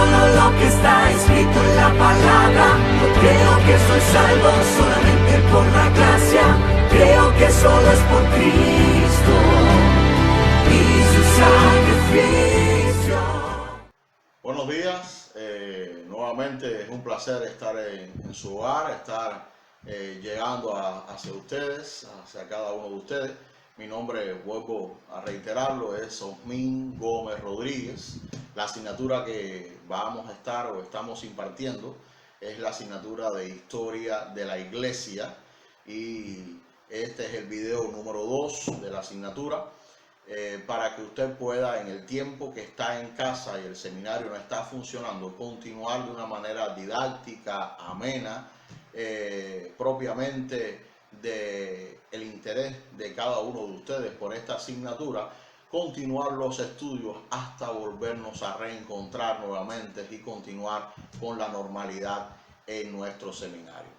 solo lo que está escrito en la palabra. No creo que soy salvo solamente por la gracia. Creo que solo es por Cristo y su sacrificio. Buenos días, nuevamente es un placer estar en su hogar, estar llegando hacia ustedes, hacia cada uno de ustedes. Mi nombre, vuelvo a reiterarlo, es Osmin Gómez Rodríguez. La asignatura que vamos a estar o estamos impartiendo es la asignatura de Historia de la Iglesia, y este es el video número 2 de la asignatura, para que usted pueda, en el tiempo que está en casa y el seminario no está funcionando, continuar de una manera didáctica, amena, propiamente de el interés de cada uno de ustedes por esta asignatura, continuar los estudios hasta volvernos a reencontrar nuevamente y continuar con la normalidad en nuestro seminario.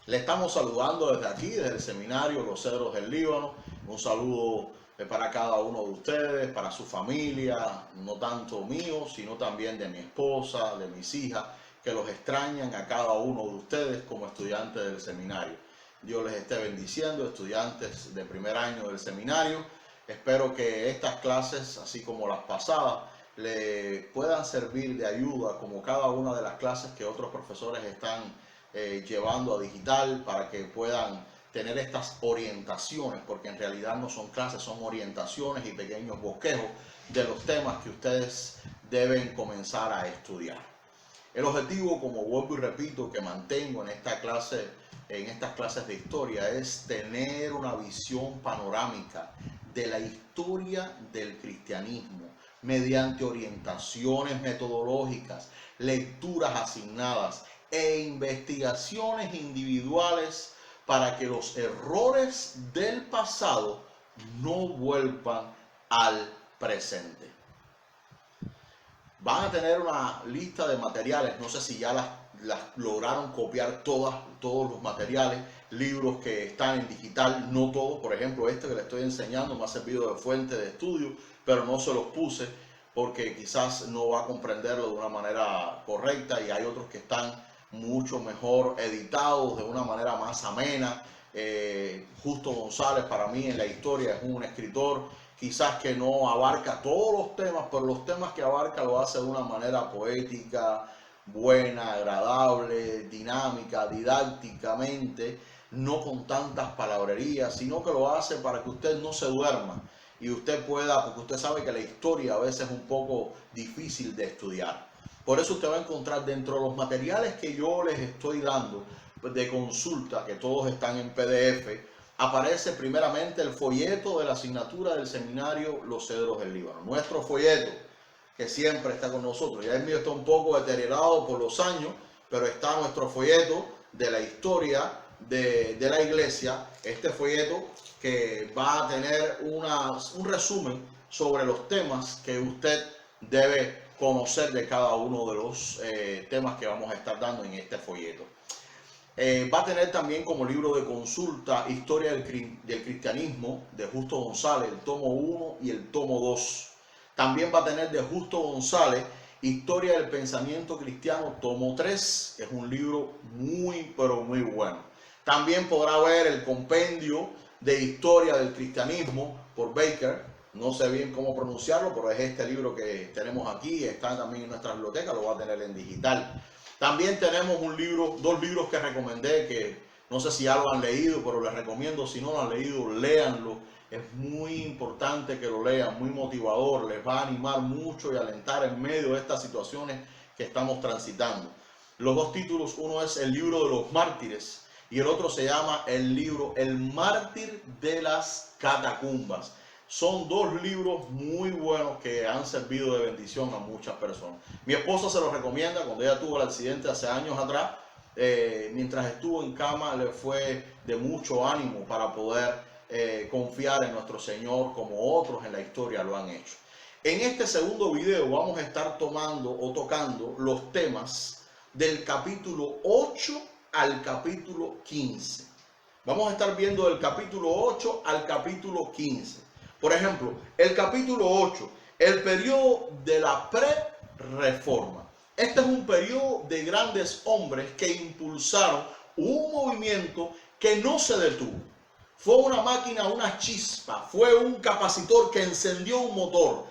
Le estamos saludando desde aquí, desde el seminario Los Cedros del Líbano. Un saludo para cada uno de ustedes, para su familia, no tanto mío, sino también de mi esposa, de mis hijas, que los extrañan a cada uno de ustedes como estudiantes del seminario. Dios les esté bendiciendo, estudiantes de primer año del seminario. Espero que estas clases, así como las pasadas, le puedan servir de ayuda, como cada una de las clases que otros profesores están llevando a digital, para que puedan tener estas orientaciones, porque en realidad no son clases, son orientaciones y pequeños bosquejos de los temas que ustedes deben comenzar a estudiar. El objetivo, como vuelvo y repito, que mantengo en esta clase, en estas clases de historia, es tener una visión panorámica de la historia del cristianismo mediante orientaciones metodológicas, lecturas asignadas e investigaciones individuales, para que los errores del pasado no vuelvan al presente. Van a tener una lista de materiales, no sé si ya las lograron copiar todos los materiales, libros que están en digital, no todos. Por ejemplo, este que les estoy enseñando me ha servido de fuente de estudio, pero no se los puse porque quizás no va a comprenderlo de una manera correcta, y hay otros que están mucho mejor editados, de una manera más amena. Justo González, para mí, en la historia es un escritor quizás que no abarca todos los temas, pero los temas que abarca lo hace de una manera poética, buena, agradable, dinámica, didácticamente, no con tantas palabrerías, sino que lo hace para que usted no se duerma y usted pueda, porque usted sabe que la historia a veces es un poco difícil de estudiar. Por eso usted va a encontrar dentro de los materiales que yo les estoy dando de consulta, que todos están en PDF, aparece primeramente el folleto de la asignatura del seminario Los Cedros del Líbano. Nuestro folleto, que siempre está con nosotros. Ya el mío está un poco deteriorado por los años, pero está nuestro folleto de la historia de la iglesia. Este folleto que va a tener un resumen sobre los temas que usted debe conocer de cada uno de los temas que vamos a estar dando en este folleto. Va a tener también como libro de consulta Historia del Cristianismo de Justo González, el tomo 1 y el tomo 2. También va a tener de Justo González Historia del Pensamiento Cristiano, tomo 3, que es un libro muy, pero muy bueno. También podrá ver el compendio de Historia del Cristianismo por Baker. No sé bien cómo pronunciarlo, pero es este libro que tenemos aquí, está también en nuestra biblioteca, lo va a tener en digital. También tenemos dos libros que recomendé, que no sé si ya lo han leído, pero les recomiendo, si no lo han leído, léanlo. Es muy importante que lo lean, muy motivador, les va a animar mucho y alentar en medio de estas situaciones que estamos transitando. Los dos títulos, uno es el libro de los mártires y el otro se llama el libro El mártir de las catacumbas. Son dos libros muy buenos que han servido de bendición a muchas personas. Mi esposa se los recomienda. Cuando ella tuvo el accidente hace años atrás, mientras estuvo en cama, le fue de mucho ánimo para poder confiar en nuestro Señor, como otros en la historia lo han hecho. En este segundo video vamos a estar tocando los temas del capítulo 8 al capítulo 15. Vamos a estar viendo del capítulo 8 al capítulo 15. Por ejemplo, el capítulo 8, el periodo de la pre-reforma. Este es un periodo de grandes hombres que impulsaron un movimiento que no se detuvo. Fue una máquina, una chispa, fue un capacitor que encendió un motor.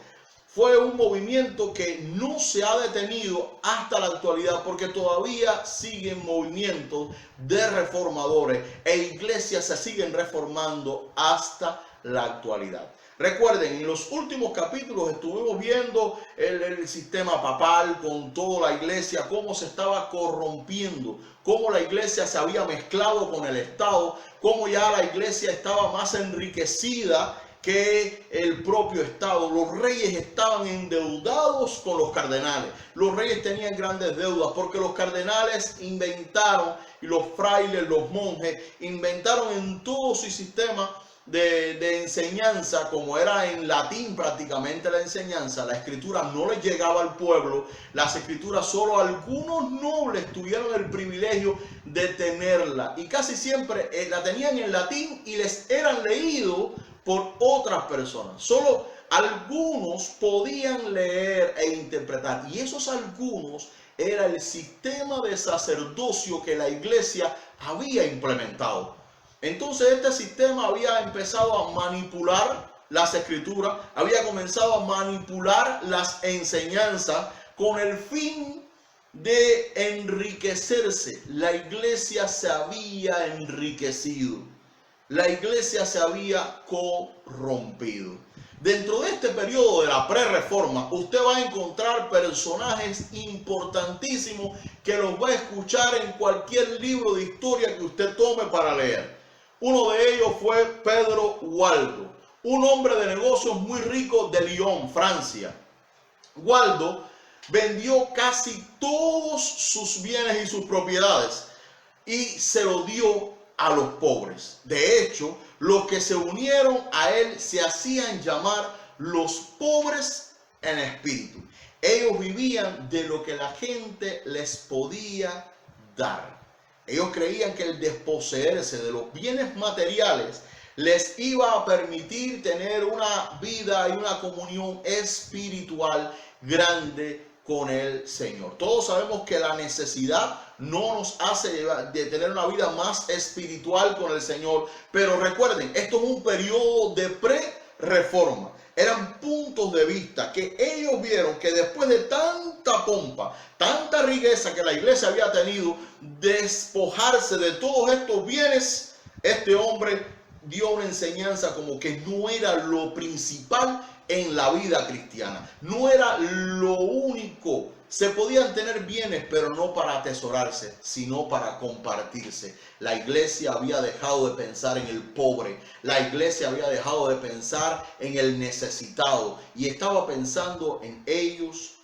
Fue un movimiento que no se ha detenido hasta la actualidad, porque todavía siguen movimientos de reformadores e iglesias se siguen reformando hasta la actualidad. Recuerden, en los últimos capítulos estuvimos viendo el sistema papal con toda la iglesia, cómo se estaba corrompiendo, cómo la iglesia se había mezclado con el Estado, cómo ya la iglesia estaba más enriquecida que el propio Estado. Los reyes estaban endeudados con los cardenales. Los reyes tenían grandes deudas porque los cardenales inventaron, y los frailes, los monjes, inventaron en todo su sistema de enseñanza, como era en latín prácticamente la enseñanza, la escritura no les llegaba al pueblo. Las escrituras solo algunos nobles tuvieron el privilegio de tenerla, y casi siempre la tenían en latín y les eran leídos por otras personas. Solo algunos podían leer e interpretar, y esos algunos era el sistema de sacerdocio que la iglesia había implementado. Entonces este sistema había empezado a manipular las escrituras, había comenzado a manipular las enseñanzas con el fin de enriquecerse. La iglesia se había enriquecido. La iglesia se había corrompido. Dentro de este periodo de la pre-reforma, usted va a encontrar personajes importantísimos que los va a escuchar en cualquier libro de historia que usted tome para leer. Uno de ellos fue Pedro Waldo, un hombre de negocios muy rico de Lyon, Francia. Waldo vendió casi todos sus bienes y sus propiedades y se lo dio a los pobres. De hecho, los que se unieron a él se hacían llamar los pobres en espíritu. Ellos vivían de lo que la gente les podía dar. Ellos creían que el desposeerse de los bienes materiales les iba a permitir tener una vida y una comunión espiritual grande con el Señor. Todos sabemos que la necesidad no nos hace de tener una vida más espiritual con el Señor, pero recuerden, esto es un periodo de pre-reforma. Eran puntos de vista que ellos vieron que después de tanta pompa, tanta riqueza que la iglesia había tenido, despojarse de todos estos bienes, este hombre dio una enseñanza como que no era lo principal en la vida cristiana. No era lo único. Se podían tener bienes, pero no para atesorarse, sino para compartirse. La iglesia había dejado de pensar en el pobre. La iglesia había dejado de pensar en el necesitado. Y estaba pensando en ellos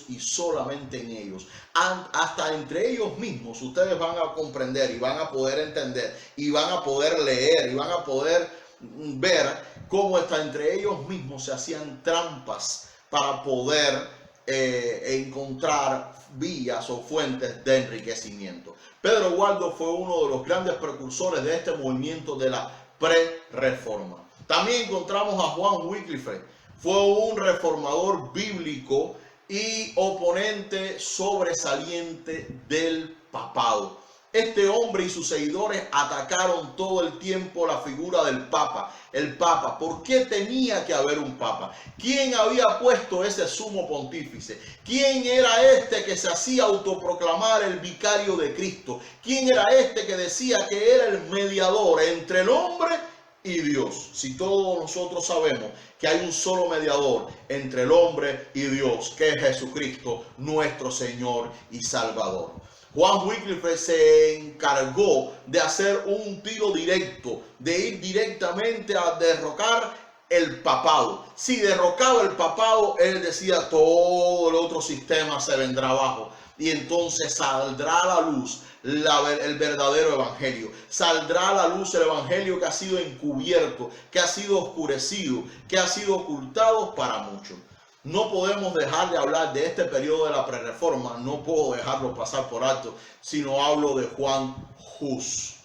y solamente en ellos. Hasta entre ellos mismos ustedes van a comprender y van a poder entender y van a poder leer y van a poder ver cómo hasta entre ellos mismos se hacían trampas para poder encontrar vías o fuentes de enriquecimiento. Pedro Waldo fue uno de los grandes precursores de este movimiento de la pre-reforma. También encontramos a Juan Wycliffe. Fue un reformador bíblico y oponente sobresaliente del papado. Este hombre y sus seguidores atacaron todo el tiempo la figura del Papa. El Papa, ¿por qué tenía que haber un Papa? ¿Quién había puesto ese sumo pontífice? ¿Quién era este que se hacía autoproclamar el vicario de Cristo? ¿Quién era este que decía que era el mediador entre el hombre y Dios? Si todos nosotros sabemos que hay un solo mediador entre el hombre y Dios, que es Jesucristo, nuestro Señor y Salvador. Juan Wycliffe se encargó de hacer un tiro directo, de ir directamente a derrocar el papado. Si derrocaba el papado, él decía todo el otro sistema se vendrá abajo. Y entonces saldrá a la luz el verdadero evangelio. Saldrá a la luz el evangelio que ha sido encubierto, que ha sido oscurecido, que ha sido ocultado para muchos. No podemos dejar de hablar de este periodo de la prerreforma, no puedo dejarlo pasar por alto, sino hablo de Juan Hus.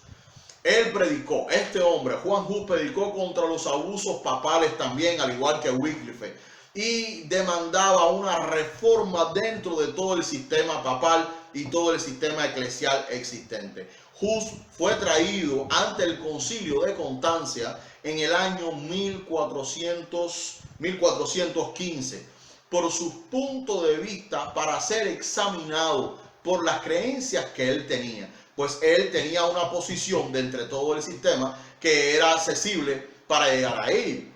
Él predicó, este hombre, Juan Hus, predicó contra los abusos papales también, al igual que Wycliffe. y demandaba una reforma dentro de todo el sistema papal y todo el sistema eclesial existente. Hus fue traído ante el concilio de Constancia en el año 1415 por su punto de vista para ser examinado por las creencias que él tenía. Pues él tenía una posición de entre todo el sistema que era accesible para llegar a él.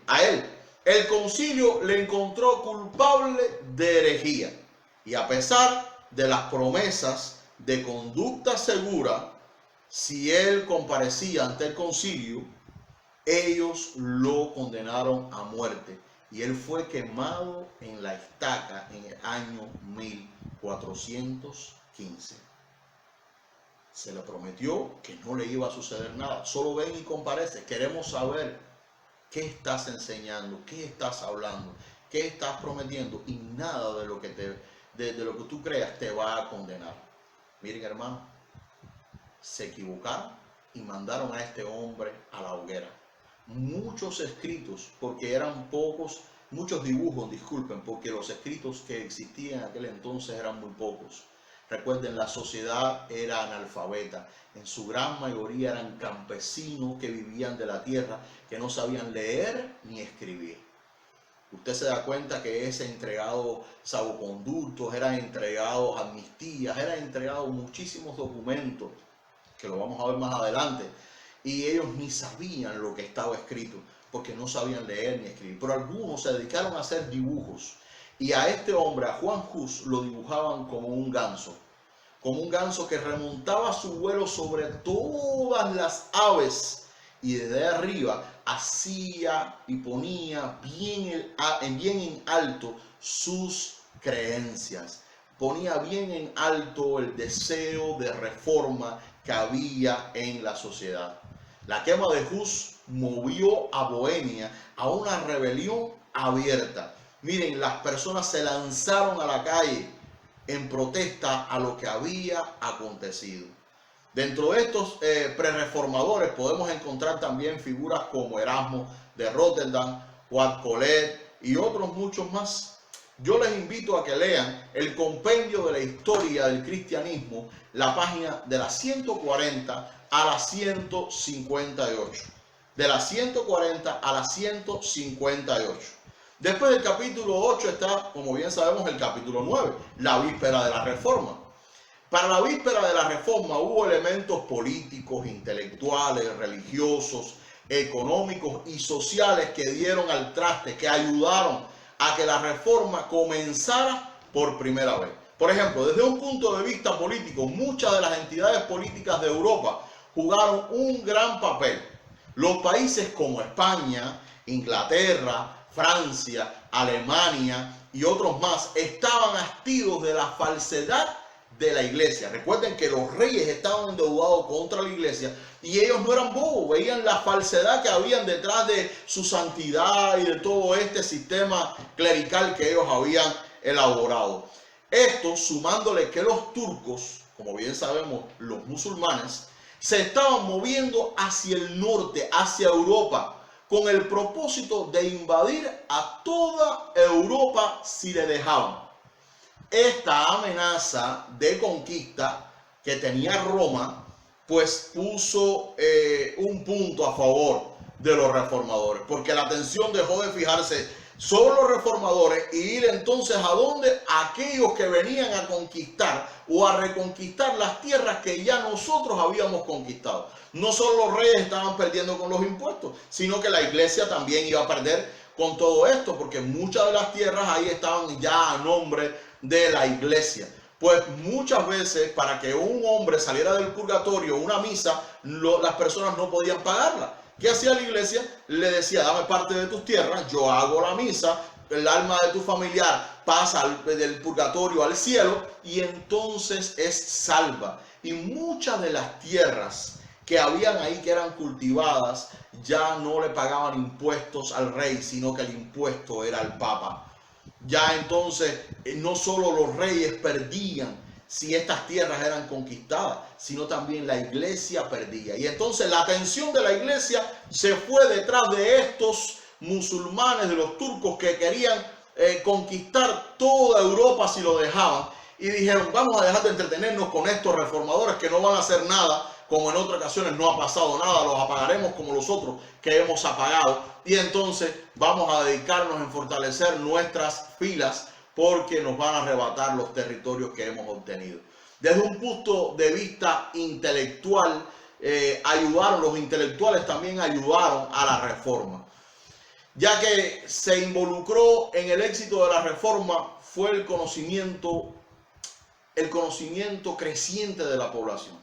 El concilio le encontró culpable de herejía y a pesar de las promesas de conducta segura, si él comparecía ante el concilio, ellos lo condenaron a muerte y él fue quemado en la estaca en el año 1415. Se le prometió que no le iba a suceder nada. Solo ven y comparece. Queremos saber qué estás enseñando, qué estás hablando, qué estás prometiendo, y nada de lo que tú creas te va a condenar. Miren, hermano, se equivocaron y mandaron a este hombre a la hoguera. Muchos escritos, porque eran pocos, muchos dibujos, disculpen, porque los escritos que existían en aquel entonces eran muy pocos. Recuerden, la sociedad era analfabeta, en su gran mayoría eran campesinos que vivían de la tierra, que no sabían leer ni escribir. Usted se da cuenta que es entregado salvoconductos, eran entregados amnistías, eran entregados muchísimos documentos, que lo vamos a ver más adelante, y ellos ni sabían lo que estaba escrito, porque no sabían leer ni escribir. Pero algunos se dedicaron a hacer dibujos, y a este hombre, a Juan Hus, lo dibujaban como un ganso que remontaba su vuelo sobre todas las aves, y desde arriba hacía y ponía bien en alto sus creencias. Ponía bien en alto el deseo de reforma que había en la sociedad. La quema de Hus movió a Bohemia a una rebelión abierta. Miren, las personas se lanzaron a la calle en protesta a lo que había acontecido. Dentro de estos prereformadores podemos encontrar también figuras como Erasmo de Rotterdam, Wat Colet y otros muchos más. Yo les invito a que lean el compendio de la historia del cristianismo, la página de la 140 a la 158. De la 140 a la 158. Después del capítulo 8 está, como bien sabemos, el capítulo 9, la víspera de la Reforma. Para la víspera de la Reforma hubo elementos políticos, intelectuales, religiosos, económicos y sociales que dieron al traste, que ayudaron a que la Reforma comenzara por primera vez. Por ejemplo, desde un punto de vista político, muchas de las entidades políticas de Europa jugaron un gran papel. Los países como España, Inglaterra, Francia, Alemania y otros más estaban hastidos de la falsedad de la iglesia. Recuerden que los reyes estaban endeudados contra la iglesia y ellos no eran bobos, veían la falsedad que habían detrás de su santidad y de todo este sistema clerical que ellos habían elaborado. Esto sumándole que los turcos, como bien sabemos, los musulmanes, se estaban moviendo hacia el norte, hacia Europa, con el propósito de invadir a toda Europa si le dejaban. Esta amenaza de conquista que tenía Roma, pues puso un punto a favor de los reformadores, porque la atención dejó de fijarse sobre los reformadores y ir entonces a dónde, aquellos que venían a conquistar o a reconquistar las tierras que ya nosotros habíamos conquistado. No solo los reyes estaban perdiendo con los impuestos, sino que la iglesia también iba a perder con todo esto, porque muchas de las tierras ahí estaban ya a nombre de la iglesia. Pues muchas veces para que un hombre saliera del purgatorio, una misa, las personas no podían pagarla. ¿Qué hacía la iglesia? Le decía, dame parte de tus tierras, yo hago la misa, el alma de tu familiar pasa del purgatorio al cielo y entonces es salva. Y muchas de las tierras que habían ahí, que eran cultivadas, ya no le pagaban impuestos al rey, sino que el impuesto era al papa. Ya entonces no solo los reyes perdían si estas tierras eran conquistadas, sino también la iglesia perdía. Y entonces la atención de la iglesia se fue detrás de estos musulmanes, de los turcos que querían conquistar toda Europa si lo dejaban. Y dijeron, vamos a dejar de entretenernos con estos reformadores que no van a hacer nada, como en otras ocasiones no ha pasado nada, los apagaremos como los otros que hemos apagado. Y entonces vamos a dedicarnos en fortalecer nuestras filas porque nos van a arrebatar los territorios que hemos obtenido. Desde un punto de vista intelectual, los intelectuales también ayudaron a la reforma, ya que se involucró en el éxito de la reforma fue el conocimiento creciente de la población.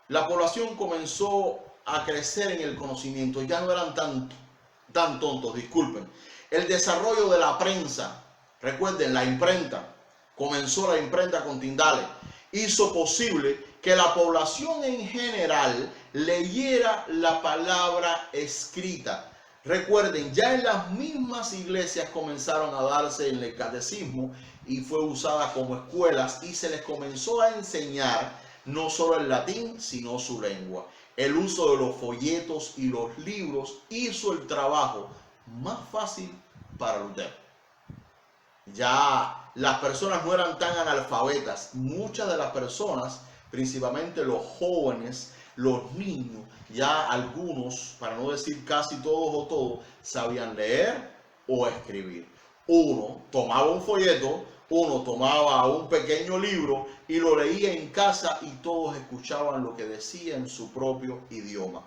La población comenzó a crecer en el conocimiento, ya no eran tan tontos, disculpen. El desarrollo de la prensa, recuerden, la imprenta, comenzó la imprenta con Tindales, hizo posible que la población en general leyera la palabra escrita. Recuerden, ya en las mismas iglesias comenzaron a darse el catecismo y fue usada como escuelas y se les comenzó a enseñar no solo el latín, sino su lengua. El uso de los folletos y los libros hizo el trabajo más fácil para Lutero. Ya las personas no eran tan analfabetas. Muchas de las personas, principalmente los jóvenes, los niños, ya algunos, para no decir casi todos o todos, sabían leer o escribir. Uno tomaba un folleto, uno tomaba un pequeño libro y lo leía en casa y todos escuchaban lo que decía en su propio idioma.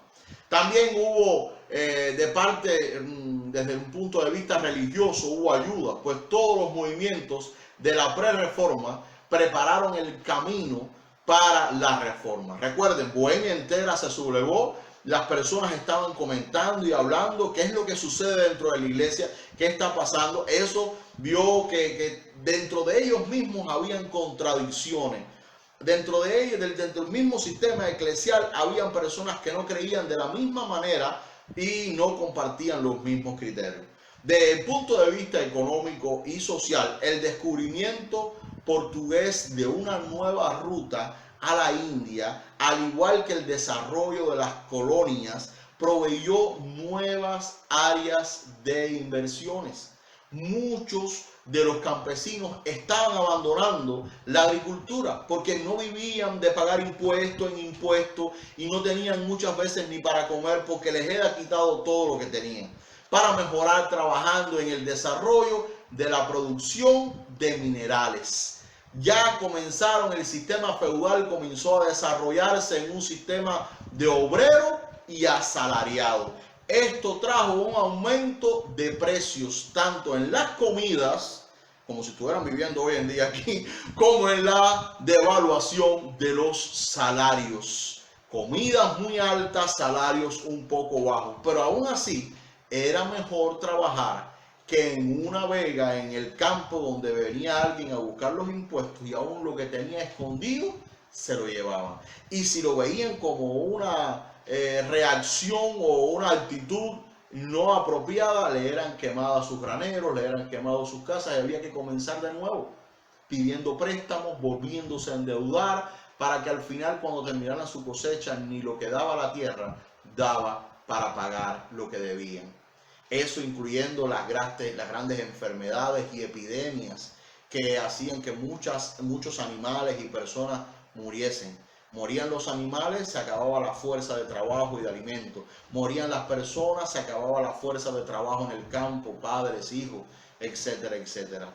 También hubo desde un punto de vista religioso, hubo ayuda, pues todos los movimientos de la pre-reforma prepararon el camino para la reforma. Recuerden, Bohemia entera se sublevó, las personas estaban comentando y hablando qué es lo que sucede dentro de la iglesia, qué está pasando. Eso vio que dentro de ellos mismos habían contradicciones. Dentro del mismo sistema eclesial habían personas que no creían de la misma manera y no compartían los mismos criterios. Desde el punto de vista económico y social, el descubrimiento portugués de una nueva ruta a la India, al igual que el desarrollo de las colonias, proveyó nuevas áreas de inversiones. Muchos de los campesinos estaban abandonando la agricultura porque no vivían de pagar impuesto en impuesto y no tenían muchas veces ni para comer porque les era quitado todo lo que tenían, para mejorar trabajando en el desarrollo de la producción de minerales. Ya comenzaron, el sistema feudal comenzó a desarrollarse en un sistema de obrero y asalariado. Esto trajo un aumento de precios tanto en las comidas, como si estuvieran viviendo hoy en día aquí, como en la devaluación de los salarios. Comidas muy altas, salarios un poco bajos, pero aún así era mejor trabajar que en una vega en el campo donde venía alguien a buscar los impuestos y aún lo que tenía escondido se lo llevaban. Y si lo veían como una reacción o una actitud no apropiada, le eran quemadas sus graneros, le eran quemados sus casas y había que comenzar de nuevo pidiendo préstamos, volviéndose a endeudar para que al final, cuando terminaran su cosecha, ni lo que daba la tierra daba para pagar lo que debían. Eso incluyendo las grandes enfermedades y epidemias que hacían que muchos animales y personas muriesen. Morían los animales, se acababa la fuerza de trabajo y de alimento. Morían las personas, se acababa la fuerza de trabajo en el campo, padres, hijos, etcétera, etcétera.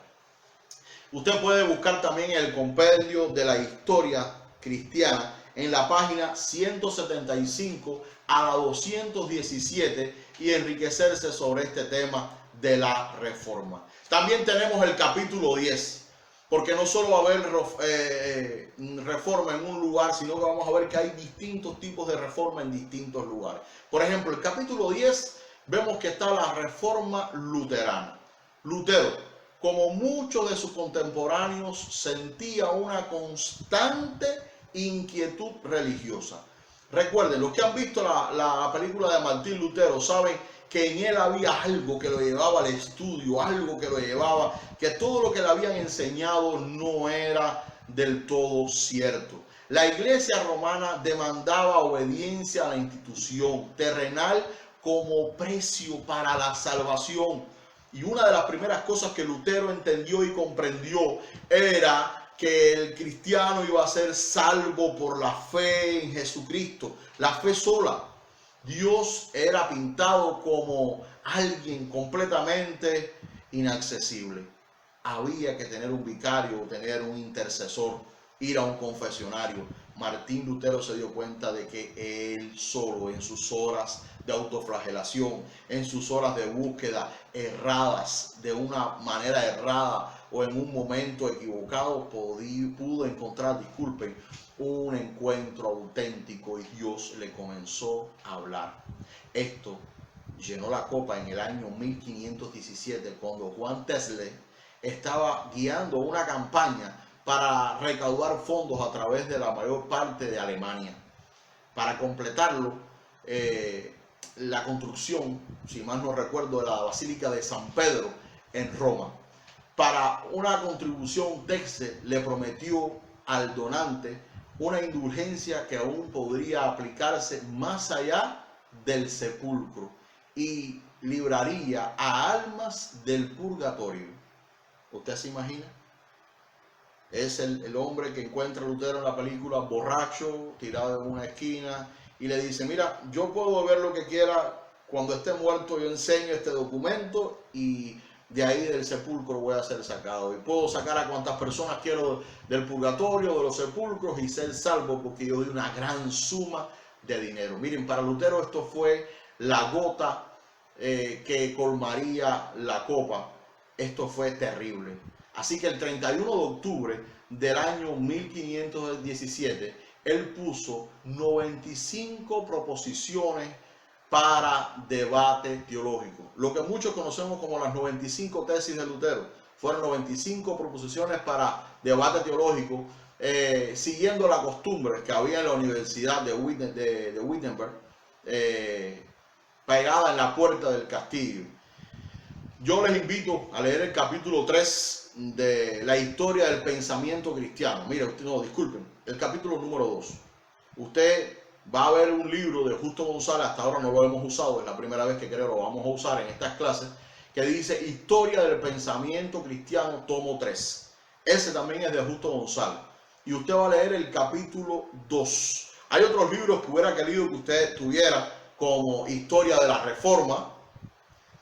Usted puede buscar también el compendio de la historia cristiana en la página 175 a la 217 y enriquecerse sobre este tema de la reforma. También tenemos el capítulo 10. Porque no solo va a haber reforma en un lugar, sino que vamos a ver que hay distintos tipos de reforma en distintos lugares. Por ejemplo, el capítulo 10 vemos que está la reforma luterana. Lutero, como muchos de sus contemporáneos, sentía una constante inquietud religiosa. Recuerden, los que han visto la película de Martín Lutero saben que en él había algo que lo llevaba al estudio, algo que lo llevaba, que todo lo que le habían enseñado no era del todo cierto. La iglesia romana demandaba obediencia a la institución terrenal como precio para la salvación. Y una de las primeras cosas que Lutero entendió y comprendió era que el cristiano iba a ser salvo por la fe en Jesucristo, la fe sola. Dios era pintado como alguien completamente inaccesible. Había que tener un vicario, tener un intercesor, ir a un confesionario. Martín Lutero se dio cuenta de que él solo, en sus horas de autoflagelación, en sus horas de búsqueda erradas, de una manera errada o en un momento equivocado, pudo encontrar, disculpen, un encuentro auténtico y Dios le comenzó a hablar. Esto llenó la copa en el año 1517, cuando Juan Tesla estaba guiando una campaña para recaudar fondos a través de la mayor parte de Alemania. Para completarlo, la construcción, si mal no recuerdo, de la Basílica de San Pedro en Roma. Para una contribución, Tesla le prometió al donante una indulgencia que aún podría aplicarse más allá del sepulcro y libraría a almas del purgatorio. ¿Usted se imagina? Es el hombre que encuentra a Lutero en la película borracho, tirado en una esquina, y le dice, mira, yo puedo ver lo que quiera, cuando esté muerto yo enseño este documento y de ahí del sepulcro voy a ser sacado. Y puedo sacar a cuantas personas quiero del purgatorio, de los sepulcros y ser salvo porque yo doy una gran suma de dinero. Miren, para Lutero esto fue la gota que colmaría la copa. Esto fue terrible. Así que el 31 de octubre del año 1517, él puso 95 proposiciones para debate teológico. Lo que muchos conocemos como las 95 tesis de Lutero. Fueron 95 proposiciones para debate teológico, siguiendo la costumbre que había en la Universidad de Wittenberg, pegada en la puerta del castillo. Yo les invito a leer el capítulo 3 de la historia del pensamiento cristiano. Mire, disculpen, el capítulo número 2. Usted va a ver un libro de Justo González, hasta ahora no lo hemos usado, es la primera vez que creo lo vamos a usar en estas clases, que dice Historia del Pensamiento Cristiano, tomo 3. Ese también es de Justo González. Y usted va a leer el capítulo 2. Hay otros libros que hubiera querido que usted tuviera, como Historia de la Reforma,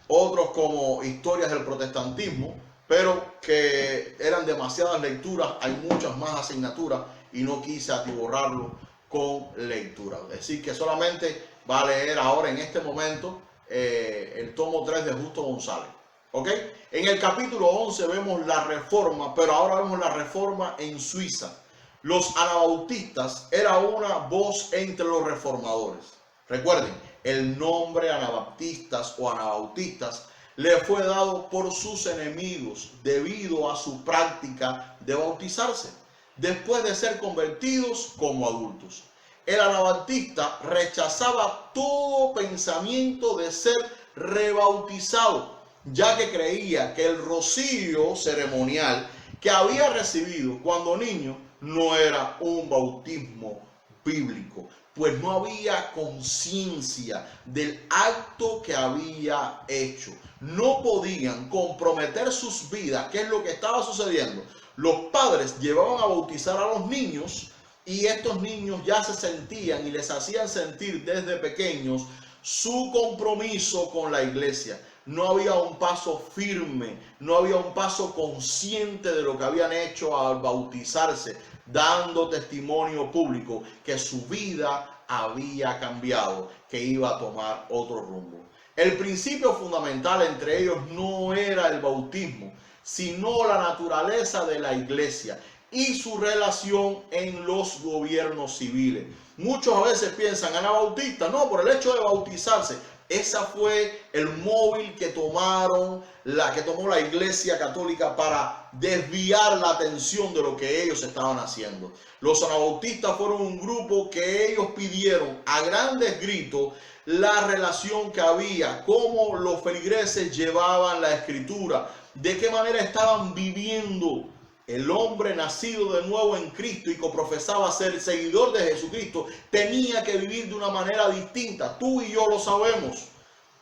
otros como Historias del Protestantismo, pero que eran demasiadas lecturas, hay muchas más asignaturas y no quise atiborrarlo con lectura. Es decir, que solamente va a leer ahora en este momento el tomo 3 de Justo González. ¿Ok? En el capítulo 11 vemos la reforma, pero ahora vemos la reforma en Suiza. Los anabautistas era una voz entre los reformadores. Recuerden, el nombre anabaptistas o anabautistas le fue dado por sus enemigos debido a su práctica de bautizarse después de ser convertidos como adultos. El anabautista rechazaba todo pensamiento de ser rebautizado, ya que creía que el rocío ceremonial que había recibido cuando niño no era un bautismo bíblico, pues no había conciencia del acto que había hecho. No podían comprometer sus vidas. ¿Qué es lo que estaba sucediendo? Los padres llevaban a bautizar a los niños y estos niños ya se sentían y les hacían sentir desde pequeños su compromiso con la iglesia. No había un paso firme, no había un paso consciente de lo que habían hecho al bautizarse, dando testimonio público que su vida había cambiado, que iba a tomar otro rumbo. El principio fundamental entre ellos no era el bautismo, sino la naturaleza de la iglesia y su relación en los gobiernos civiles. Muchos a veces piensan, anabautista, no, por el hecho de bautizarse. Esa fue el móvil que tomó la Iglesia Católica para desviar la atención de lo que ellos estaban haciendo. Los anabautistas fueron un grupo que ellos pidieron a grandes gritos la relación que había, cómo los feligreses llevaban la escritura, de qué manera estaban viviendo. El hombre nacido de nuevo en Cristo y que profesaba ser seguidor de Jesucristo tenía que vivir de una manera distinta. Tú y yo lo sabemos.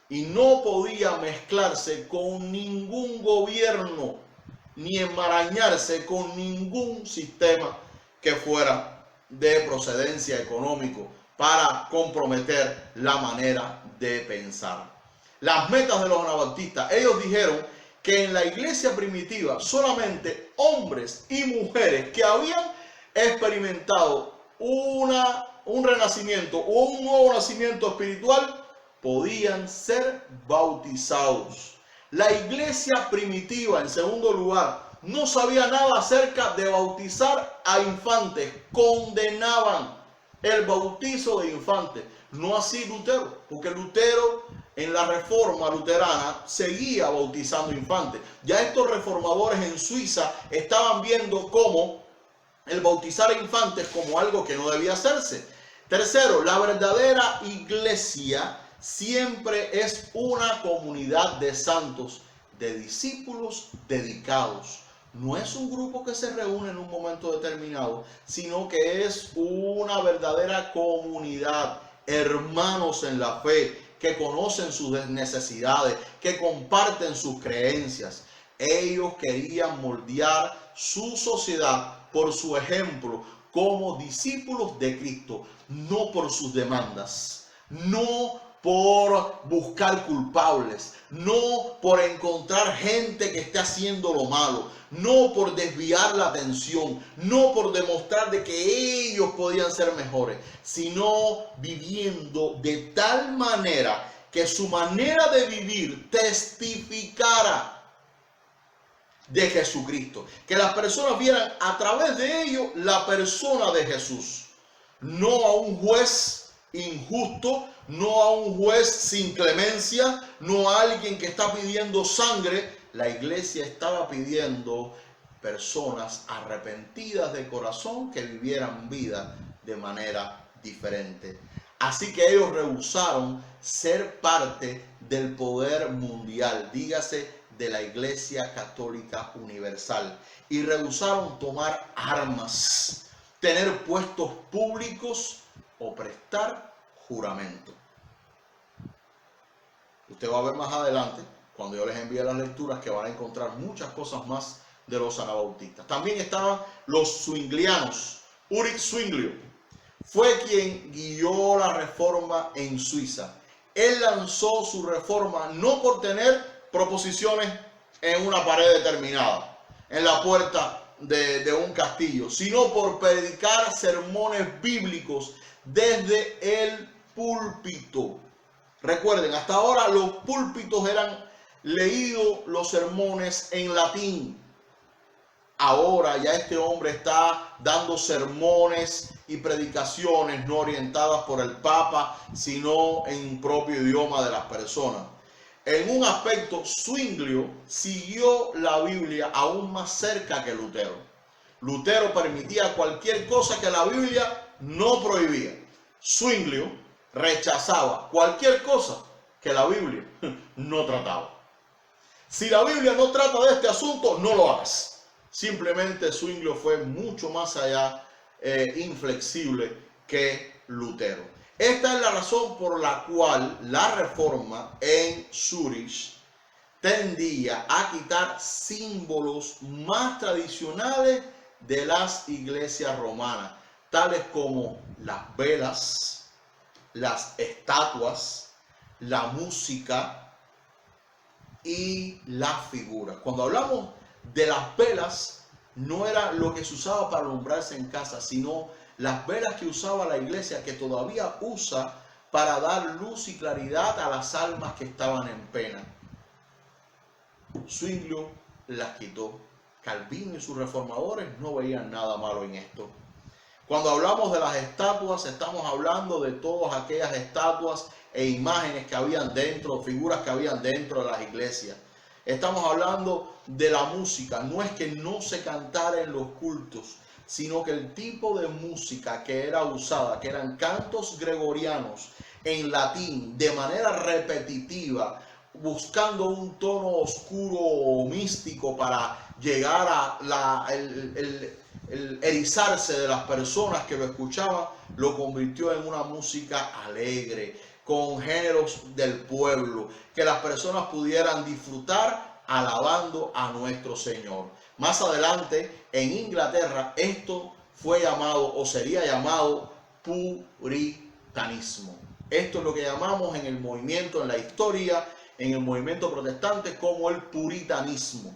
y no podía mezclarse con ningún gobierno ni enmarañarse con ningún sistema que fuera de procedencia económico para comprometer la manera de pensar. Las metas de los anabaptistas, ellos dijeron que en la iglesia primitiva solamente hombres y mujeres que habían experimentado un renacimiento o un nuevo nacimiento espiritual podían ser bautizados. La iglesia primitiva, en segundo lugar, no sabía nada acerca de bautizar a infantes. Condenaban el bautizo de infantes. No así Lutero, porque Lutero en la reforma luterana seguía bautizando infantes. Ya estos reformadores en Suiza estaban viendo cómo el bautizar a infantes como algo que no debía hacerse. Tercero, la verdadera iglesia siempre es una comunidad de santos, de discípulos dedicados. No es un grupo que se reúne en un momento determinado, sino que es una verdadera comunidad, hermanos en la fe, que conocen sus necesidades, que comparten sus creencias. Ellos querían moldear su sociedad por su ejemplo como discípulos de Cristo, no por sus demandas, no por buscar culpables, no por encontrar gente que esté haciendo lo malo, no por desviar la atención, no por demostrar de que ellos podían ser mejores, sino viviendo de tal manera que su manera de vivir testificara de Jesucristo, que las personas vieran a través de ellos la persona de Jesús, no a un juez injusto, no a un juez sin clemencia, no a alguien que está pidiendo sangre. La iglesia estaba pidiendo personas arrepentidas de corazón que vivieran vida de manera diferente. Así que ellos rehusaron ser parte del poder mundial, dígase de la Iglesia Católica Universal, y rehusaron tomar armas, tener puestos públicos o prestar juramento. Usted va a ver más adelante, cuando yo les envíe las lecturas, que van a encontrar muchas cosas más de los anabautistas. También estaban los zwinglianos. Ulrich Zwinglio fue quien guió la reforma en Suiza. Él lanzó su reforma no por tener proposiciones en una pared determinada, en la puerta de un castillo, sino por predicar sermones bíblicos desde el púlpito. Recuerden, hasta ahora los púlpitos eran leídos los sermones en latín. Ahora ya este hombre está dando sermones y predicaciones no orientadas por el Papa, sino en propio idioma de las personas. En un aspecto, Zwinglio siguió la Biblia aún más cerca que Lutero. Lutero permitía cualquier cosa que la Biblia no prohibía. Zwinglio rechazaba cualquier cosa que la Biblia no trataba. Si la Biblia no trata de este asunto, no lo hagas. Simplemente Zwinglio fue mucho más allá, inflexible que Lutero. Esta es la razón por la cual la reforma en Zúrich tendía a quitar símbolos más tradicionales de las iglesias romanas, tales como las velas, las estatuas, la música y las figuras. Cuando hablamos de las velas, no era lo que se usaba para alumbrarse en casa, sino las velas que usaba la iglesia, que todavía usa para dar luz y claridad a las almas que estaban en pena. Zwinglio las quitó. Calvino y sus reformadores no veían nada malo en esto. Cuando hablamos de las estatuas, estamos hablando de todas aquellas estatuas e imágenes que habían dentro, figuras que habían dentro de las iglesias. Estamos hablando de la música. No es que no se cantara en los cultos, sino que el tipo de música que era usada, que eran cantos gregorianos en latín, de manera repetitiva, buscando un tono oscuro o místico para llegar a el erizarse de las personas que lo escuchaban, lo convirtió en una música alegre, con géneros del pueblo, que las personas pudieran disfrutar alabando a nuestro Señor. Más adelante, en Inglaterra, esto fue llamado o sería llamado puritanismo. Esto es lo que llamamos en el movimiento, en la historia, en el movimiento protestante, como el puritanismo.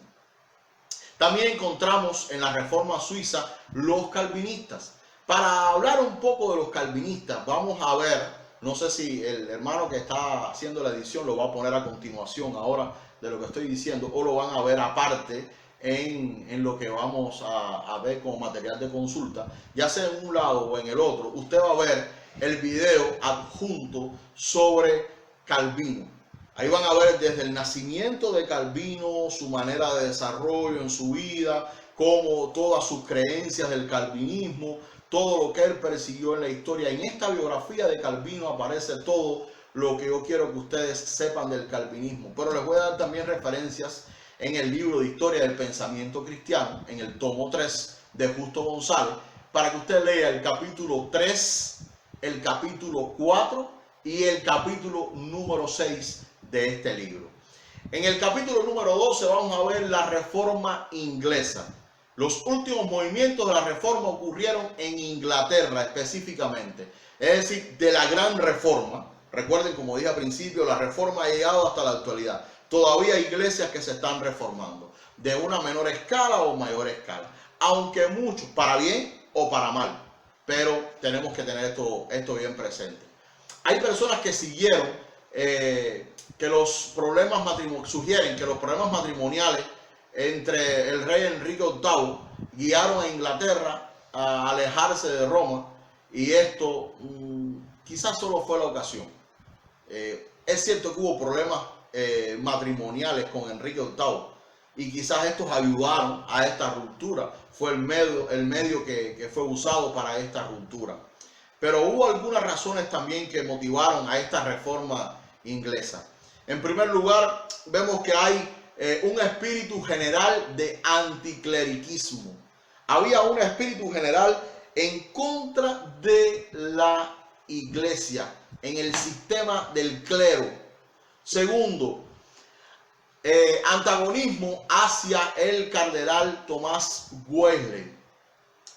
También encontramos en la Reforma Suiza los calvinistas. Para hablar un poco de los calvinistas, vamos a ver, no sé si el hermano que está haciendo la edición lo va a poner a continuación ahora de lo que estoy diciendo, o lo van a ver aparte en lo que vamos a ver como material de consulta, ya sea en un lado o en el otro. Usted va a ver el video adjunto sobre Calvino. Ahí van a ver desde el nacimiento de Calvino, su manera de desarrollo en su vida, cómo todas sus creencias del calvinismo, todo lo que él persiguió en la historia. En esta biografía de Calvino aparece todo lo que yo quiero que ustedes sepan del calvinismo. Pero les voy a dar también referencias en el libro de Historia del Pensamiento Cristiano, en el tomo 3 de Justo González, para que usted lea el capítulo 3, el capítulo 4 y el capítulo número 6 de este libro. En el capítulo número 12 vamos a ver la Reforma inglesa. Los últimos movimientos de la Reforma ocurrieron en Inglaterra específicamente, es decir, de la Gran Reforma. Recuerden, como dije al principio, la Reforma ha llegado hasta la actualidad. Todavía hay iglesias que se están reformando, de una menor escala o mayor escala, aunque muchos, para bien o para mal, pero tenemos que tener esto bien presente. Hay personas que siguieron que los problemas sugieren que los problemas matrimoniales entre el rey Enrique VIII guiaron a Inglaterra a alejarse de Roma, y esto quizás solo fue la ocasión. Es cierto que hubo problemas matrimoniales con Enrique VIII y quizás estos ayudaron a esta ruptura. Fue el medio que fue usado para esta ruptura. Pero hubo algunas razones también que motivaron a esta reforma inglesa. En primer lugar, vemos que hay un espíritu general de anticleriquismo. Había un espíritu general en contra de la iglesia, en el sistema del clero. Segundo, antagonismo hacia el cardenal Tomás Wesley.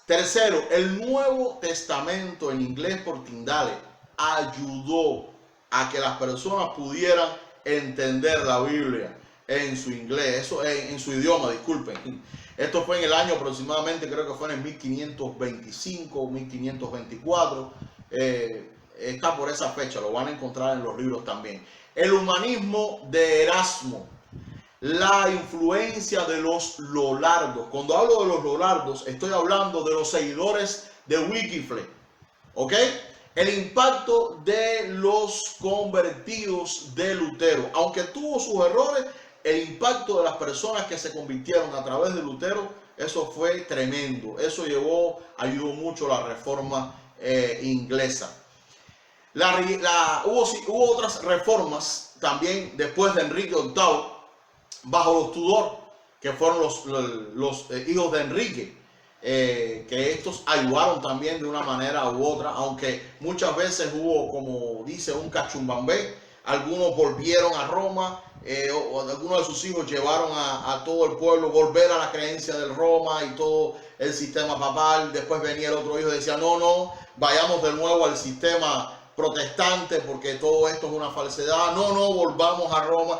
Tercero, el Nuevo Testamento en inglés por Tyndale ayudó a que las personas pudieran entender la Biblia en su inglés, en su idioma, disculpen. Esto fue en el año aproximadamente, creo que fue en el 1525 o 1524. Está por esa fecha, lo van a encontrar en los libros también. El humanismo de Erasmo, la influencia de los Lollardos. Cuando hablo de los Lollardos, estoy hablando de los seguidores de Wycliffe, ¿ok? El impacto de los convertidos de Lutero. Aunque tuvo sus errores, el impacto de las personas que se convirtieron a través de Lutero, eso fue tremendo. Eso ayudó mucho a la reforma inglesa. Hubo otras reformas también después de Enrique VIII, bajo los Tudor, que fueron los hijos de Enrique, que estos ayudaron también de una manera u otra, aunque muchas veces hubo, como dice, un cachumbambé. Algunos volvieron a Roma, o algunos de sus hijos llevaron a todo el pueblo volver a la creencia del Roma y todo el sistema papal. Después venía el otro hijo y decía, no, vayamos de nuevo al sistema protestante porque todo esto es una falsedad. No, volvamos a Roma.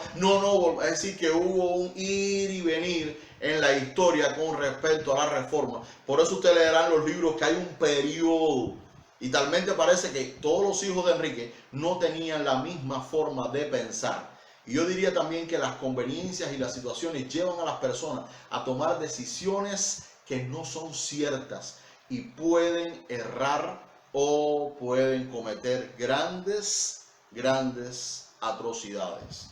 Es decir, que hubo un ir y venir en la historia con respecto a la reforma. Por eso usted leerá en los libros que hay un periodo, y talmente parece que todos los hijos de Enrique no tenían la misma forma de pensar. Y yo diría también que las conveniencias y las situaciones llevan a las personas a tomar decisiones que no son ciertas y pueden errar o pueden cometer grandes atrocidades.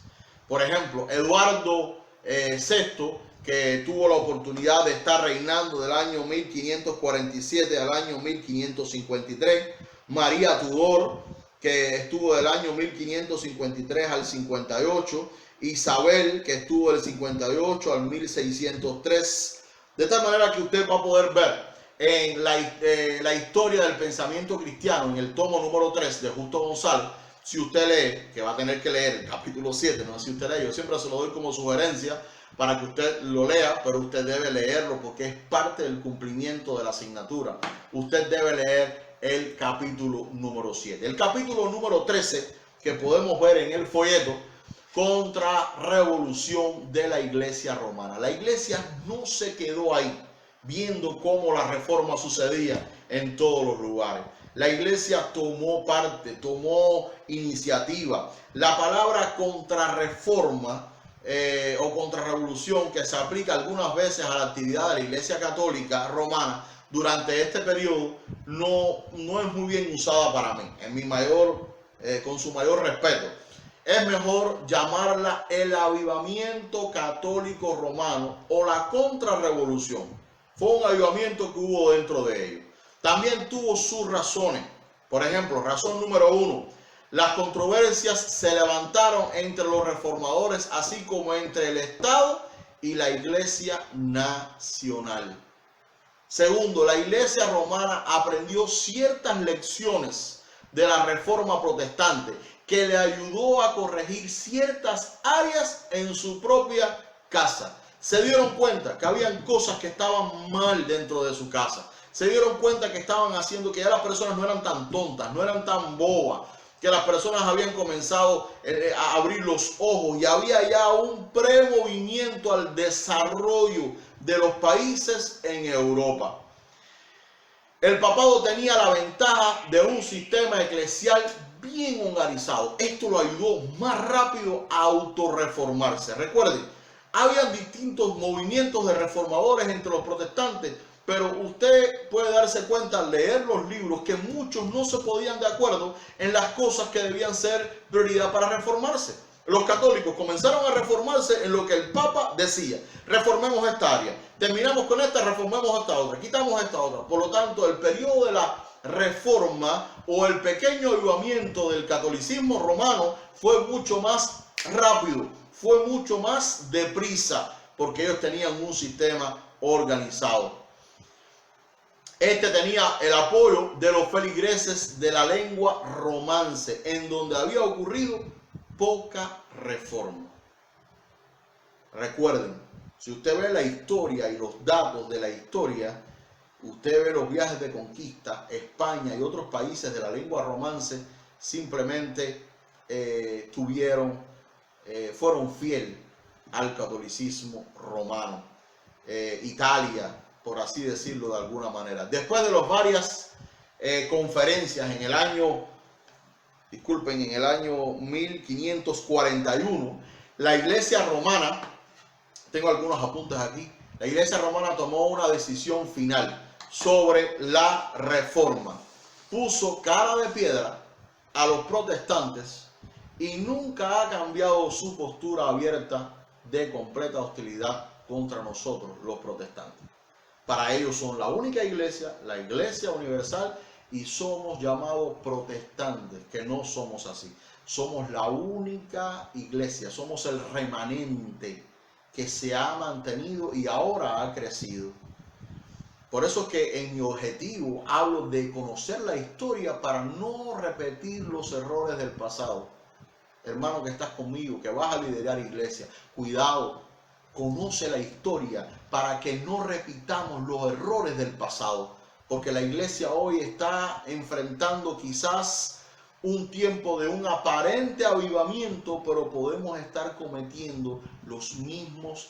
Por ejemplo, Eduardo VI, que tuvo la oportunidad de estar reinando del año 1547 al año 1553. María Tudor, que estuvo del año 1553 al 58. Isabel, que estuvo del 58 al 1603. De tal manera que usted va a poder ver en la historia del pensamiento cristiano, en el tomo número 3 de Justo González, si usted lee, que va a tener que leer el capítulo 7, no sé si usted lee, yo siempre se lo doy como sugerencia para que usted lo lea, pero usted debe leerlo porque es parte del cumplimiento de la asignatura. Usted debe leer el capítulo número 7. El capítulo número 13, que podemos ver en el folleto, contrarrevolución de la iglesia romana. La iglesia no se quedó ahí viendo cómo la reforma sucedía en todos los lugares. La iglesia tomó parte, tomó iniciativa. La palabra contrarreforma o contrarrevolución, que se aplica algunas veces a la actividad de la iglesia católica romana durante este periodo, no es muy bien usada para mí, con su mayor respeto. Es mejor llamarla el avivamiento católico romano o la contrarrevolución. Fue un avivamiento que hubo dentro de ellos. También tuvo sus razones. Por ejemplo, razón número 1. Las controversias se levantaron entre los reformadores, así como entre el Estado y la Iglesia nacional. Segundo, la Iglesia romana aprendió ciertas lecciones de la Reforma protestante que le ayudó a corregir ciertas áreas en su propia casa. Se dieron cuenta que habían cosas que estaban mal dentro de su casa. Se dieron cuenta que estaban haciendo que ya las personas no eran tan tontas, no eran tan bobas, que las personas habían comenzado a abrir los ojos y había ya un premovimiento al desarrollo de los países en Europa. El papado tenía la ventaja de un sistema eclesial bien organizado. Esto lo ayudó más rápido a autorreformarse. Recuerden, habían distintos movimientos de reformadores entre los protestantes, pero usted puede darse cuenta al leer los libros que muchos no se podían de acuerdo en las cosas que debían ser prioridad para reformarse. Los católicos comenzaron a reformarse en lo que el Papa decía. Reformemos esta área, terminamos con esta, reformemos esta otra, quitamos esta otra. Por lo tanto, el periodo de la reforma o el pequeño avivamiento del catolicismo romano fue mucho más rápido, fue mucho más deprisa, porque ellos tenían un sistema organizado. Este tenía el apoyo de los feligreses de la lengua romance, en donde había ocurrido poca reforma. Recuerden, si usted ve la historia y los datos de la historia, usted ve los viajes de conquista, España y otros países de la lengua romance simplemente fueron fieles al catolicismo romano. Italia, por así decirlo de alguna manera. Después de las varias conferencias en el año 1541, la iglesia romana, tengo algunos apuntes aquí, la iglesia romana tomó una decisión final sobre la reforma. Puso cara de piedra a los protestantes y nunca ha cambiado su postura abierta de completa hostilidad contra nosotros, los protestantes. Para ellos son la única iglesia, la iglesia universal, y somos llamados protestantes, que no somos así. Somos la única iglesia, somos el remanente que se ha mantenido y ahora ha crecido. Por eso es que en mi objetivo hablo de conocer la historia para no repetir los errores del pasado. Hermano que estás conmigo, que vas a liderar iglesia, cuidado. Conoce la historia para que no repitamos los errores del pasado, porque la iglesia hoy está enfrentando quizás un tiempo de un aparente avivamiento, pero podemos estar cometiendo los mismos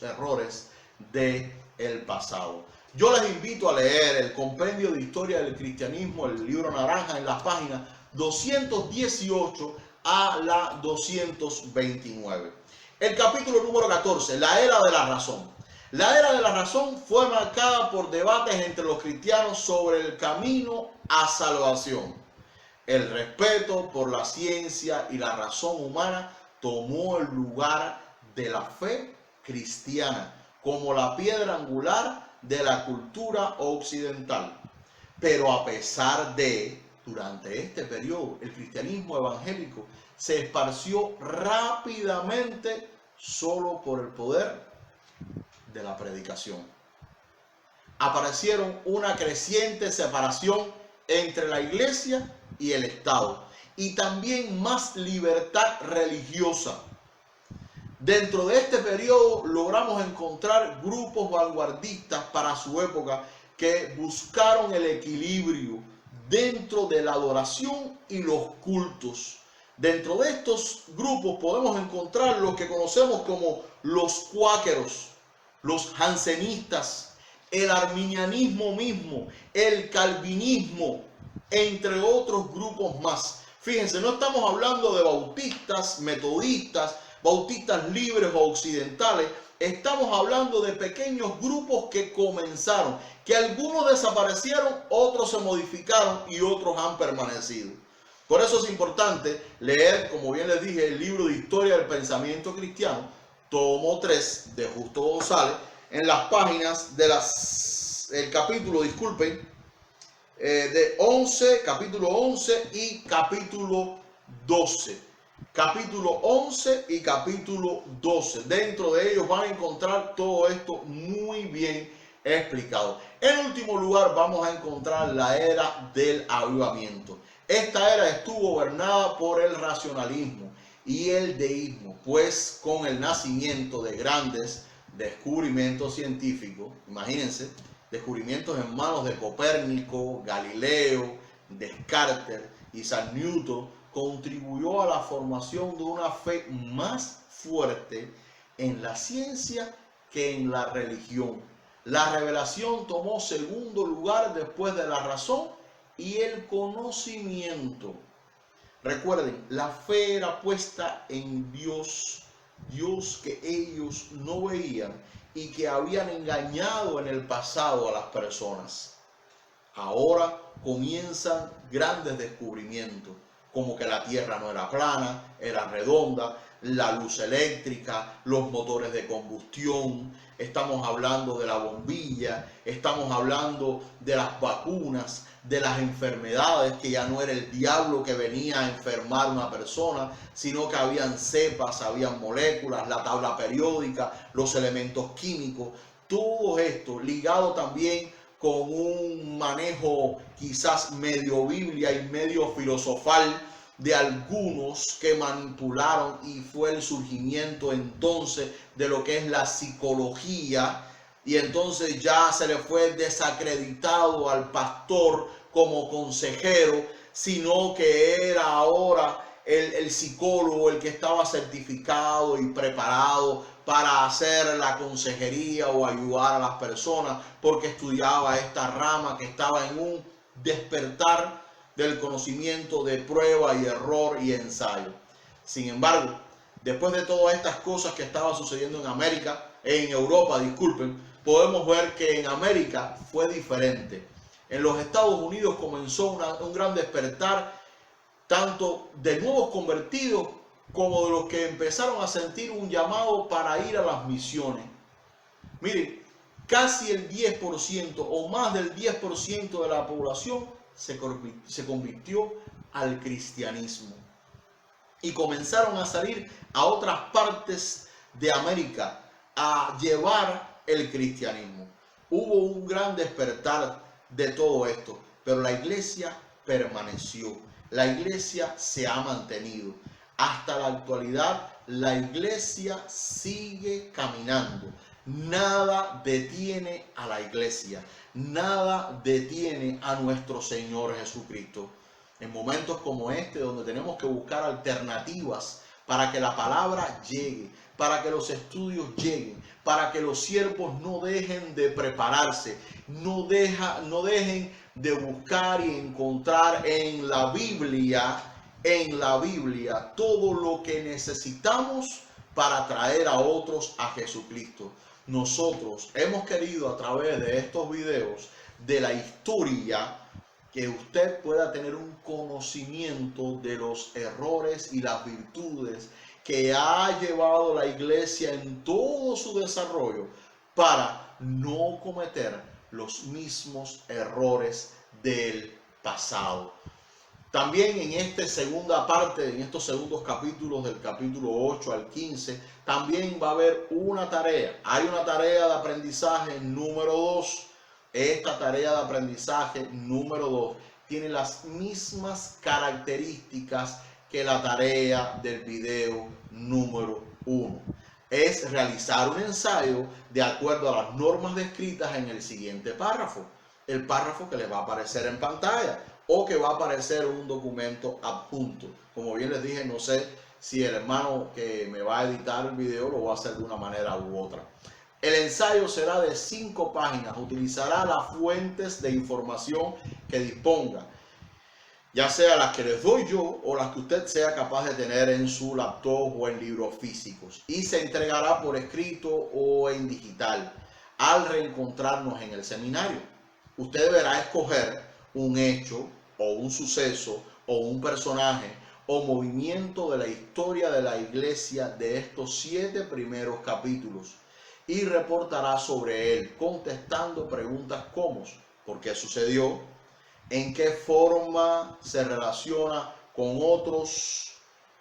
errores del pasado. Yo les invito a leer el compendio de historia del cristianismo, el libro naranja, en las páginas 218 a la 229. El capítulo número 14, la era de la razón. La era de la razón fue marcada por debates entre los cristianos sobre el camino a salvación. El respeto por la ciencia y la razón humana tomó el lugar de la fe cristiana como la piedra angular de la cultura occidental. Pero a pesar de, durante este periodo, el cristianismo evangélico se esparció rápidamente solo por el poder de la predicación. Aparecieron una creciente separación entre la iglesia y el Estado, y también más libertad religiosa. Dentro de este periodo logramos encontrar grupos vanguardistas para su época que buscaron el equilibrio dentro de la adoración y los cultos. Dentro de estos grupos podemos encontrar lo que conocemos como los cuáqueros, los jansenistas, el arminianismo mismo, el calvinismo, entre otros grupos más. Fíjense, no estamos hablando de bautistas, metodistas, bautistas libres o occidentales. Estamos hablando de pequeños grupos que comenzaron, que algunos desaparecieron, otros se modificaron y otros han permanecido. Por eso es importante leer, como bien les dije, el libro de Historia del Pensamiento Cristiano, tomo 3 de Justo González, en las páginas el capítulo, de 11, capítulo 11 y capítulo 12. Capítulo 11 y capítulo 12. Dentro de ellos van a encontrar todo esto muy bien explicado. En último lugar vamos a encontrar la era del avivamiento. Esta era estuvo gobernada por el racionalismo y el deísmo, pues con el nacimiento de grandes descubrimientos científicos, imagínense, descubrimientos en manos de Copérnico, Galileo, Descartes, Isaac Newton, contribuyó a la formación de una fe más fuerte en la ciencia que en la religión. La revelación tomó segundo lugar después de la razón y el conocimiento. Recuerden, la fe era puesta en Dios, Dios que ellos no veían y que habían engañado en el pasado a las personas. Ahora comienzan grandes descubrimientos, como que la tierra no era plana, era redonda, la luz eléctrica, los motores de combustión, estamos hablando de la bombilla, estamos hablando de las vacunas, de las enfermedades, que ya no era el diablo que venía a enfermar a una persona, sino que habían cepas, habían moléculas, la tabla periódica, los elementos químicos, todo esto ligado también con un manejo quizás medio biblia y medio filosofal de algunos que manipularon, y fue el surgimiento entonces de lo que es la psicología, y entonces ya se le fue desacreditado al pastor como consejero, sino que era ahora el psicólogo el que estaba certificado y preparado para hacer la consejería o ayudar a las personas, porque estudiaba esta rama que estaba en un despertar del conocimiento de prueba y error y ensayo. Sin embargo, después de todas estas cosas que estaban sucediendo en Europa, podemos ver que en América fue diferente. En los Estados Unidos comenzó un gran despertar, tanto de nuevos convertidos como de los que empezaron a sentir un llamado para ir a las misiones. Miren, casi el 10% o más del 10% de la población se convirtió al cristianismo. Y comenzaron a salir a otras partes de América a llevar el cristianismo. Hubo un gran despertar de todo esto, pero la iglesia permaneció. La iglesia se ha mantenido. Hasta la actualidad, la iglesia sigue caminando. Nada detiene a la iglesia. Nada detiene a nuestro Señor Jesucristo. En momentos como este, donde tenemos que buscar alternativas para que la palabra llegue, para que los estudios lleguen, para que los siervos no dejen de prepararse, no dejen de buscar y encontrar en la Biblia todo lo que necesitamos para traer a otros a Jesucristo. Nosotros hemos querido, a través de estos videos de la historia, que usted pueda tener un conocimiento de los errores y las virtudes que ha llevado la iglesia en todo su desarrollo, para no cometer los mismos errores del pasado. También en esta segunda parte, en estos segundos capítulos, del capítulo 8 al 15, también va a haber una tarea. Hay una tarea de aprendizaje número 2. Esta tarea de aprendizaje número 2 tiene las mismas características que la tarea del video número 1. Es realizar un ensayo de acuerdo a las normas descritas en el siguiente párrafo. El párrafo que les va a aparecer en pantalla o que va a aparecer en un documento adjunto. Como bien les dije, no sé si el hermano que me va a editar el video lo va a hacer de una manera u otra. El ensayo será de 5 páginas. Utilizará las fuentes de información que disponga, ya sea las que les doy yo o las que usted sea capaz de tener en su laptop o en libros físicos. Y se entregará por escrito o en digital al reencontrarnos en el seminario. Usted deberá escoger un hecho o un suceso o un personaje o movimiento de la historia de la iglesia de estos 7 primeros capítulos y reportará sobre él contestando preguntas como ¿por qué sucedió? ¿En qué forma se relaciona con otros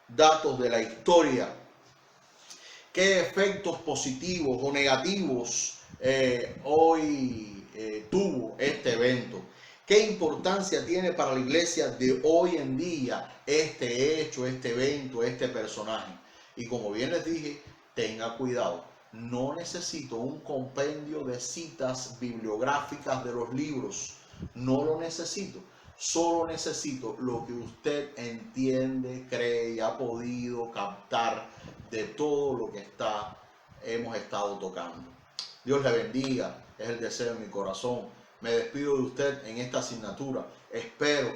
datos de la historia? ¿Qué efectos positivos o negativos tuvo este evento? ¿Qué importancia tiene para la iglesia de hoy en día este hecho, este evento, este personaje? Y como bien les dije, tenga cuidado. No necesito un compendio de citas bibliográficas de los libros. No lo necesito. Solo necesito lo que usted entiende, cree y ha podido captar de todo lo que hemos estado tocando. Dios le bendiga. Es el deseo de mi corazón. Me despido de usted en esta asignatura. Espero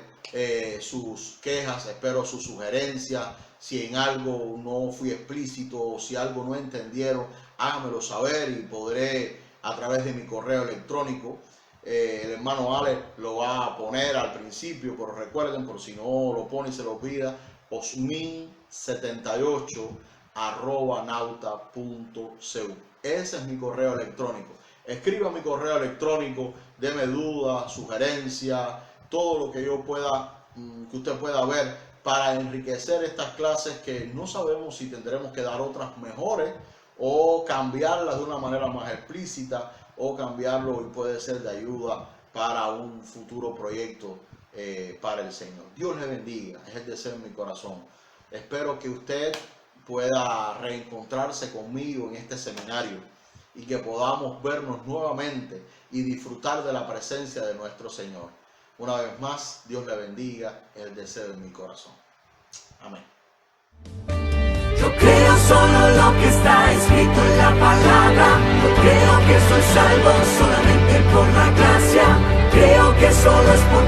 sus quejas, espero sus sugerencias. Si en algo no fui explícito o si algo no entendieron, háganmelo saber y podré a través de mi correo electrónico. El hermano Alex lo va a poner al principio, pero recuerden, por si no lo pone y se lo olvida, osmin78@nauta.cu. Ese es mi correo electrónico. Escriba mi correo electrónico, deme dudas, sugerencias, todo lo que yo pueda, que usted pueda ver para enriquecer estas clases que no sabemos si tendremos que dar otras mejores o cambiarlas de una manera más explícita o cambiarlo y puede ser de ayuda para un futuro proyecto para el Señor. Dios le bendiga, es el deseo de mi corazón. Espero que usted pueda reencontrarse conmigo en este seminario y que podamos vernos nuevamente y disfrutar de la presencia de nuestro Señor. Una vez más, Dios le bendiga, es el deseo de mi corazón. Amén. Yo creo solo lo que está escrito en la palabra. Yo creo que soy salvo solamente por la gracia. Creo que solo es por